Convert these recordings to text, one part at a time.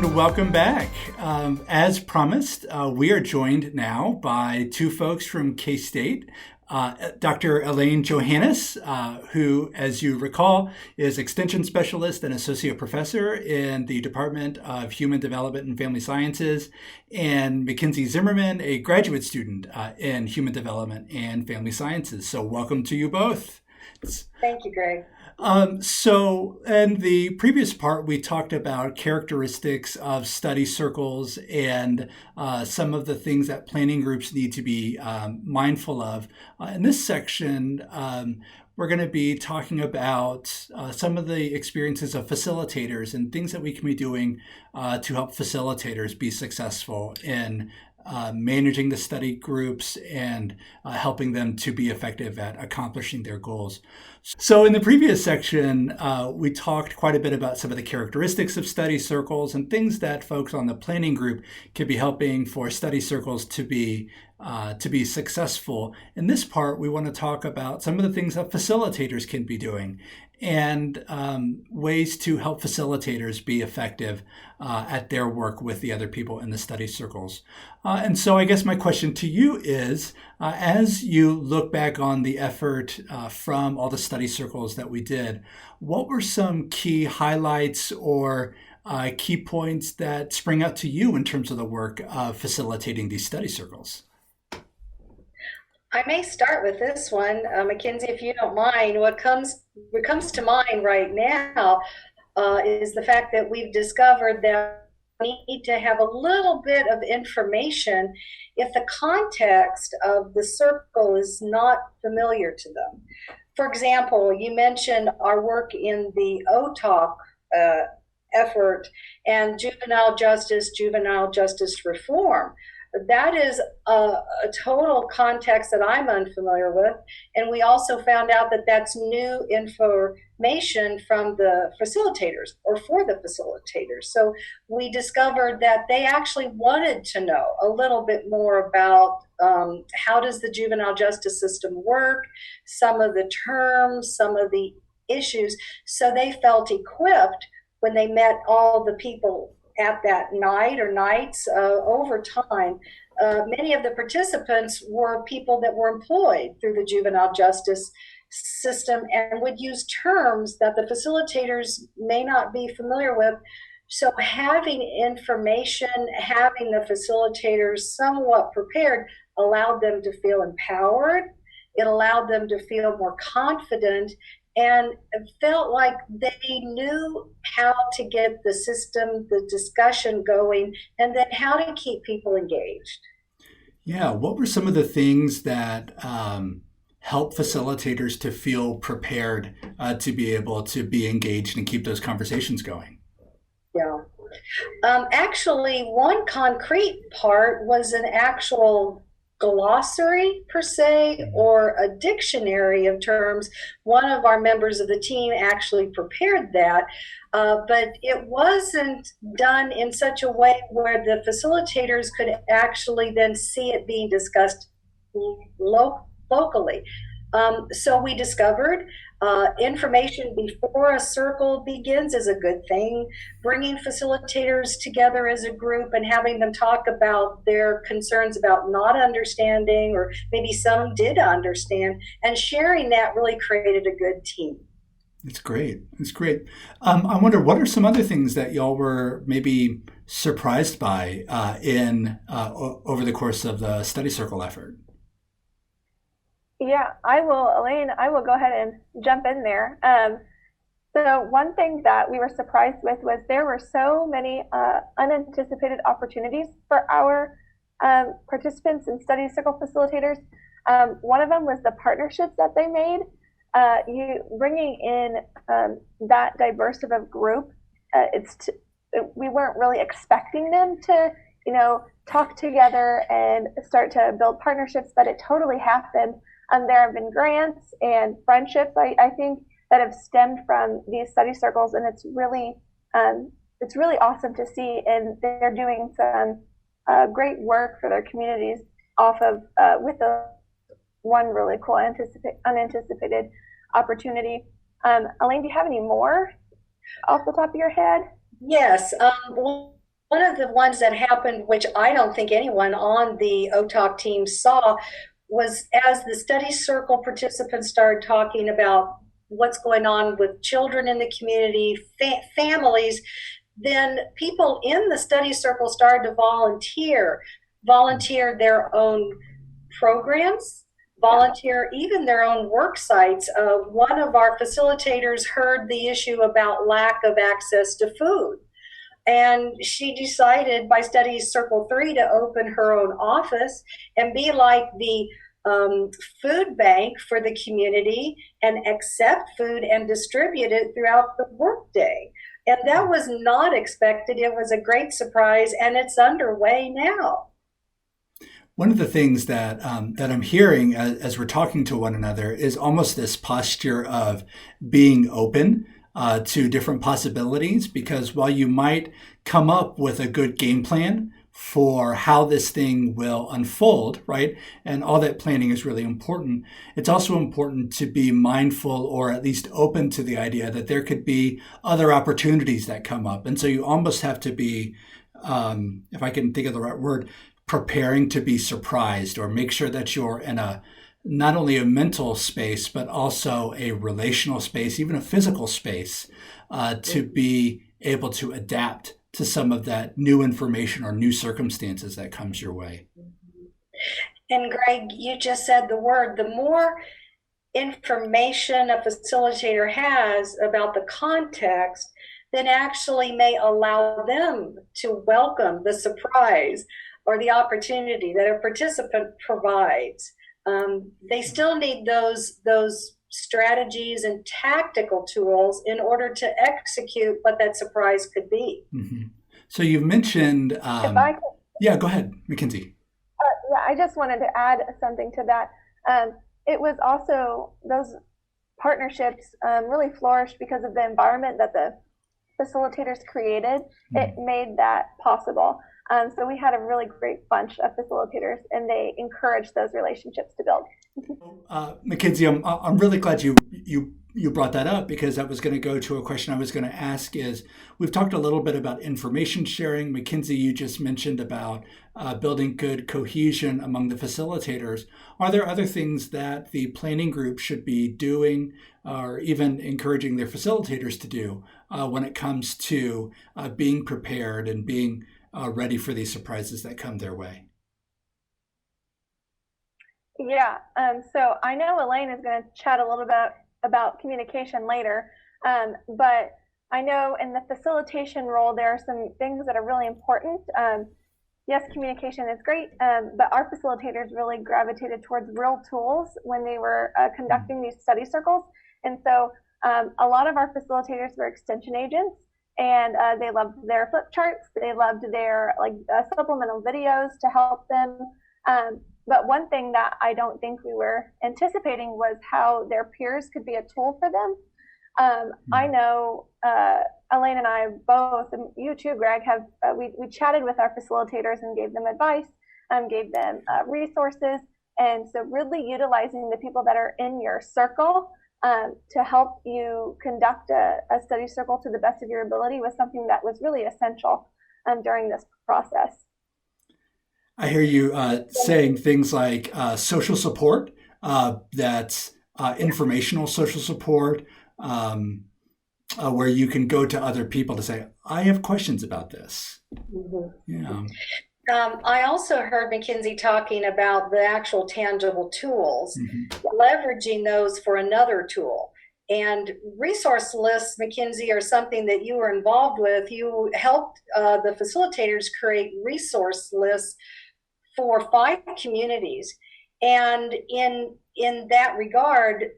And welcome back. As promised, we are joined now by two folks from K-State. Dr. Elaine Johannes, who, as you recall, is Extension Specialist and Associate Professor in the Department of Human Development and Family Sciences, and McKenzie Zimmerman, a graduate student in Human Development and Family Sciences. So welcome to you both. Thank you, Greg. So in the previous part, we talked about characteristics of study circles and some of the things that planning groups need to be mindful of. In this section, we're going to be talking about some of the experiences of facilitators and things that we can be doing to help facilitators be successful in managing the study groups and helping them to be effective at accomplishing their goals. So in the previous section, we talked quite a bit about some of the characteristics of study circles and things that folks on the planning group could be helping for study circles to be successful. In this part, we want to talk about some of the things that facilitators can be doing and ways to help facilitators be effective at their work with the other people in the study circles. And so I guess my question to you is, as you look back on the effort from all the study circles that we did, what were some key highlights or key points that spring out to you in terms of the work of facilitating these study circles? I may start with this one, McKenzie, if you don't mind. What comes to mind right now is the fact that we've discovered that we need to have a little bit of information if the context of the circle is not familiar to them. For example, you mentioned our work in the OTOK effort and juvenile justice reform. That is a total context that I'm unfamiliar with. And we also found out that that's new information from the facilitators or for the facilitators. So we discovered that they actually wanted to know a little bit more about how does the juvenile justice system work, some of the terms, some of the issues. So they felt equipped when they met all the people at that night or nights over time. Many of the participants were people that were employed through the juvenile justice system and would use terms that the facilitators may not be familiar with. So having information, having the facilitators somewhat prepared allowed them to feel empowered. It allowed them to feel more confident and it felt like they knew how to get the system, the discussion going, and then how to keep people engaged. Yeah, what were some of the things that help facilitators to feel prepared to be able to be engaged and keep those conversations going? Yeah. Actually, one concrete part was an actual glossary per se or a dictionary of terms. One of our members of the team actually prepared that, but it wasn't done in such a way where the facilitators could actually then see it being discussed locally. So we discovered information before a circle begins is a good thing. Bringing facilitators together as a group and having them talk about their concerns about not understanding, or maybe some did understand, and sharing that really created a good team. It's great. It's great. I wonder, what are some other things that y'all were maybe surprised by over the course of the study circle effort? Yeah, Elaine, I will go ahead and jump in there. So one thing that we were surprised with was there were so many unanticipated opportunities for our participants and study circle facilitators. One of them was the partnerships that they made. Bringing in that diverse of a group, we weren't really expecting them to, talk together and start to build partnerships, but it totally happened. There have been grants and friendships, I think, that have stemmed from these study circles, and it's really awesome to see. And they're doing some great work for their communities with one really cool unanticipated opportunity. Elaine, do you have any more off the top of your head? Yes. One one of the ones that happened, which I don't think anyone on the OTOK team saw, was as the study circle participants started talking about what's going on with children in the community, families, then people in the study circle started to volunteer their own programs, volunteer even their own work sites. One of our facilitators heard the issue about lack of access to food. And she decided by study circle 3 to open her own office and be like the food bank for the community and accept food and distribute it throughout the workday. And that was not expected. It was a great surprise, and it's underway now. One of the things that I'm hearing as we're talking to one another is almost this posture of being open to different possibilities, because while you might come up with a good game plan for how this thing will unfold, right? And all that planning is really important. It's also important to be mindful, or at least open to the idea that there could be other opportunities that come up. And so you almost have to be, if I can think of the right word, preparing to be surprised, or make sure that you're in a not only a mental space, but also a relational space, even a physical space, to be able to adapt to some of that new information or new circumstances that comes your way. And Greg, you just said the word. The more information a facilitator has about the context, then actually may allow them to welcome the surprise or the opportunity that a participant provides. They still need those strategies and tactical tools in order to execute what that surprise could be. Mm-hmm. So you've mentioned, yeah, go ahead, McKenzie. Yeah, I just wanted to add something to that. It was also, those partnerships really flourished because of the environment that the facilitators created. It made that possible. So we had a really great bunch of facilitators, and they encouraged those relationships to build. McKenzie, I'm really glad you brought that up, because that was going to go to a question I was going to ask. Is we've talked a little bit about information sharing. McKenzie, you just mentioned about building good cohesion among the facilitators. Are there other things that the planning group should be doing, or even encouraging their facilitators to do when it comes to being prepared and being ready for these surprises that come their way? Yeah, so I know Elaine is going to chat a little bit about communication later, but I know in the facilitation role, there are some things that are really important. Yes, communication is great, but our facilitators really gravitated towards real tools when they were conducting these study circles. And so a lot of our facilitators were extension agents, and they loved their flip charts. They loved their supplemental videos to help them. But one thing that I don't think we were anticipating was how their peers could be a tool for them. I know Elaine and I both, and you too, Greg, have we chatted with our facilitators and gave them advice, gave them resources. And so really utilizing the people that are in your circle to help you conduct a study circle to the best of your ability was something that was really essential during this process. I hear you saying things like social support, that's informational social support, where you can go to other people to say, I have questions about this. Yeah. I also heard McKenzie talking about the actual tangible tools, leveraging those for another tool. And resource lists, McKenzie, are something that you were involved with. You helped the facilitators create resource lists for 5 communities. And in that regard,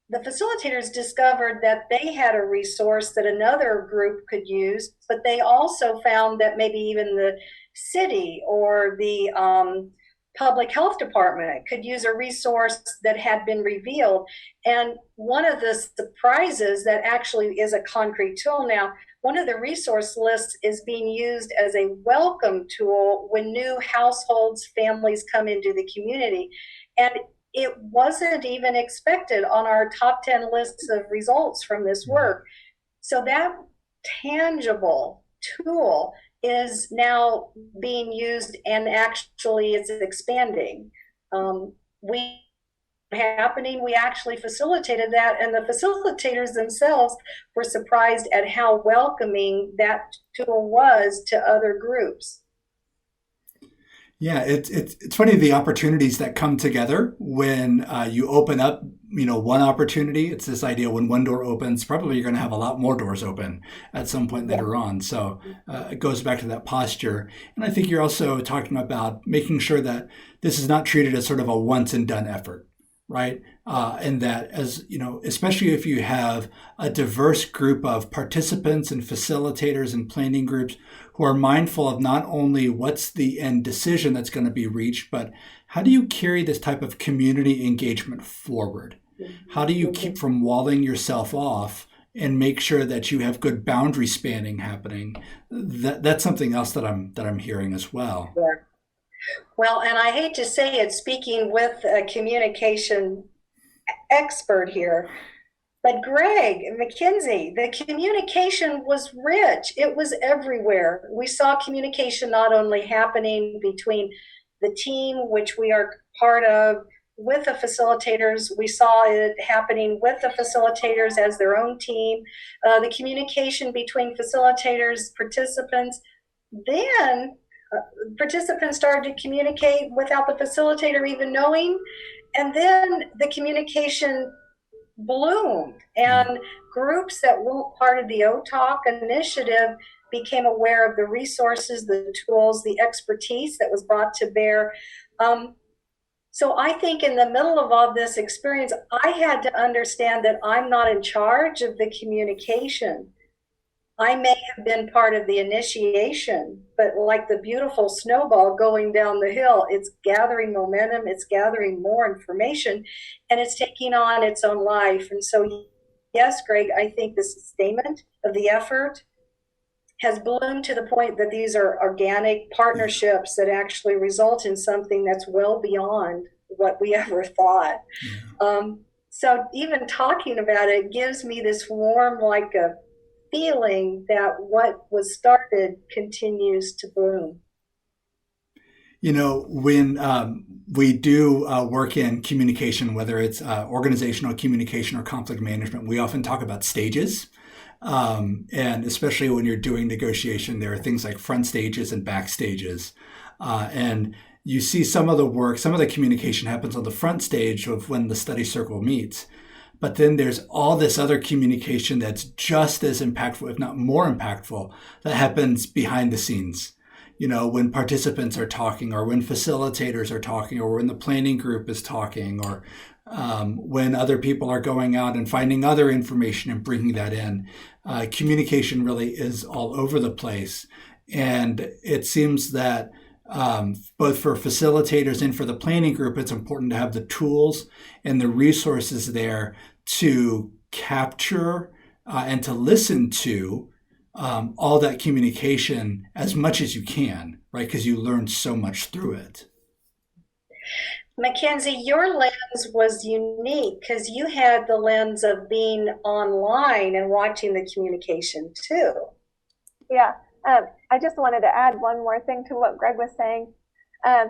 the facilitators discovered that they had a resource that another group could use, but they also found that maybe even the city or the public health department could use a resource that had been revealed. And one of the surprises that actually is a concrete tool now, one of the resource lists is being used as a welcome tool when new households, families come into the community. And it wasn't even expected on our top 10 lists of results from this work. So that tangible tool is now being used and actually is expanding. We actually facilitated that, and the facilitators themselves were surprised at how welcoming that tool was to other groups. Yeah, it's funny the opportunities that come together when you open up, one opportunity. It's this idea when one door opens, probably you're going to have a lot more doors open at some point later on. So it goes back to that posture. And I think you're also talking about making sure that this is not treated as sort of a once and done effort, right? And that, as especially if you have a diverse group of participants and facilitators and planning groups who are mindful of not only what's the end decision that's going to be reached, but how do you carry this type of community engagement forward? How do you keep from walling yourself off and make sure that you have good boundary spanning happening? That's something else that I'm hearing as well. Sure. Well, and I hate to say it, speaking with a communication expert here, but Greg McKenzie, the communication was rich. It was everywhere. We saw communication not only happening between the team, which we are part of, with the facilitators. We saw it happening with the facilitators as their own team, the communication between facilitators, participants. Then participants started to communicate without the facilitator even knowing, and then the communication bloomed, and groups that weren't part of the OTOK initiative became aware of the resources, the tools, the expertise that was brought to bear. So I think in the middle of all this experience, I had to understand that I'm not in charge of the communication. I may have been part of the initiation, but like the beautiful snowball going down the hill, it's gathering momentum, it's gathering more information, and it's taking on its own life. And so, yes, Greg, I think the sustainment of the effort has bloomed to the point that these are organic partnerships that actually result in something that's well beyond what we ever thought. So even talking about it gives me this warm, like a feeling that what was started continues to bloom. When we do work in communication, whether it's organizational communication or conflict management, we often talk about stages. And especially when you're doing negotiation, there are things like front stages and back stages. And you see some of the work, some of the communication happens on the front stage of when the study circle meets. But then there's all this other communication that's just as impactful, if not more impactful, that happens behind the scenes. When participants are talking, or when facilitators are talking, or when the planning group is talking, or when other people are going out and finding other information and bringing that in. Communication really is all over the place. And it seems that both for facilitators and for the planning group, it's important to have the tools and the resources there to capture and to listen to all that communication as much as you can, right? Because you learn so much through it. McKenzie, your lens was unique because you had the lens of being online and watching the communication too. Yeah. I just wanted to add one more thing to what Greg was saying. A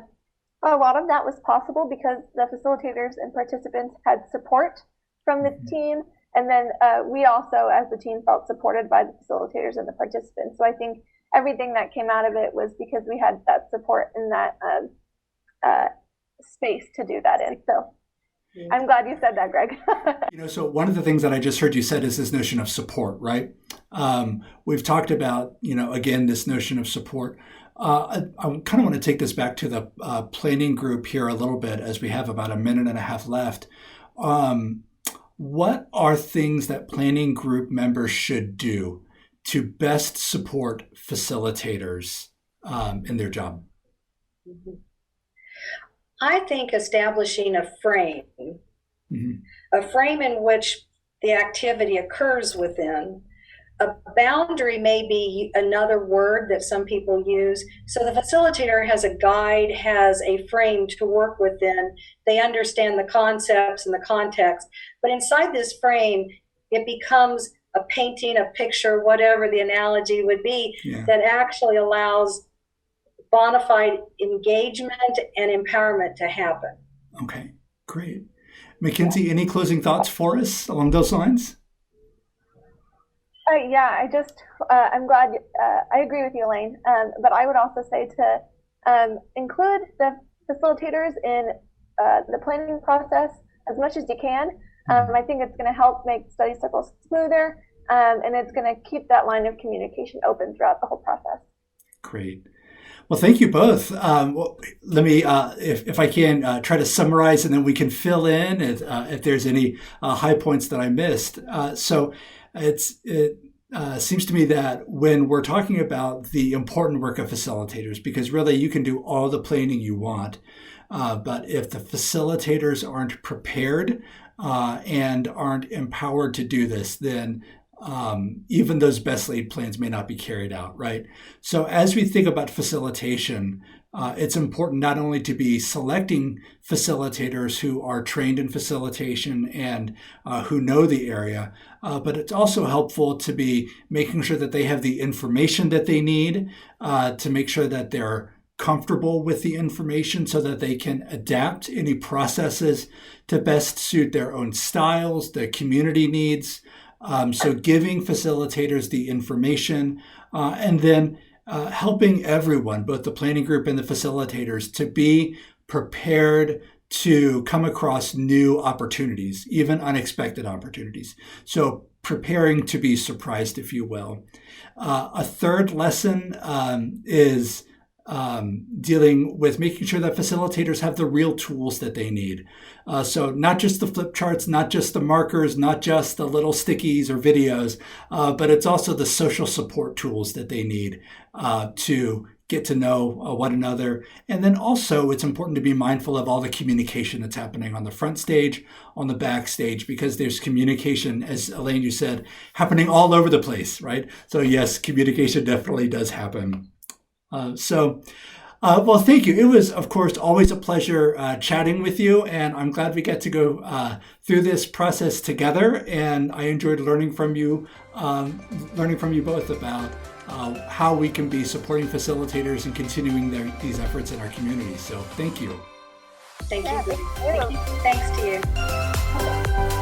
lot of that was possible because the facilitators and participants had support from the team. And then we also, as the team, felt supported by the facilitators and the participants. So I think everything that came out of it was because we had that support in that space to do that in. So I'm glad you said that, Greg. So one of the things that I just heard you said is this notion of support, right? We've talked about, again, this notion of support. I kind of want to take this back to the planning group here a little bit as we have about a minute and a half left. What are things that planning group members should do to best support facilitators in their job? I think establishing a frame in which the activity occurs within. A boundary may be another word that some people use. So the facilitator has a guide, has a frame to work within. They understand the concepts and the context. But inside this frame, it becomes a painting, a picture, whatever the analogy would be, that actually allows bona fide engagement and empowerment to happen. Okay, great. McKenzie, any closing thoughts for us along those lines? I'm glad, I agree with you, Elaine, but I would also say to include the facilitators in the planning process as much as you can. I think it's going to help make study circles smoother, and it's going to keep that line of communication open throughout the whole process. Great. Well, thank you both. Let me, if I can, try to summarize, and then we can fill in if there's any high points that I missed. So it seems to me that when we're talking about the important work of facilitators, because really you can do all the planning you want, but if the facilitators aren't prepared and aren't empowered to do this, then even those best laid plans may not be carried out, right? So as we think about facilitation, it's important not only to be selecting facilitators who are trained in facilitation and who know the area, but it's also helpful to be making sure that they have the information that they need to make sure that they're comfortable with the information so that they can adapt any processes to best suit their own styles, the community needs. So giving facilitators the information and then helping everyone, both the planning group and the facilitators, to be prepared to come across new opportunities, even unexpected opportunities. So preparing to be surprised, if you will. A third lesson is dealing with making sure that facilitators have the real tools that they need. So not just the flip charts, not just the markers, not just the little stickies or videos, but it's also the social support tools that they need to get to know one another. And then also it's important to be mindful of all the communication that's happening on the front stage, on the back stage, because there's communication, as Elaine, you said, happening all over the place, right? So yes, communication definitely does happen. Well, thank you. It was, of course, always a pleasure chatting with you, and I'm glad we get to go through this process together. And I enjoyed learning from you both about how we can be supporting facilitators and continuing these efforts in our community. So, thank you. Thank you. Thanks to you.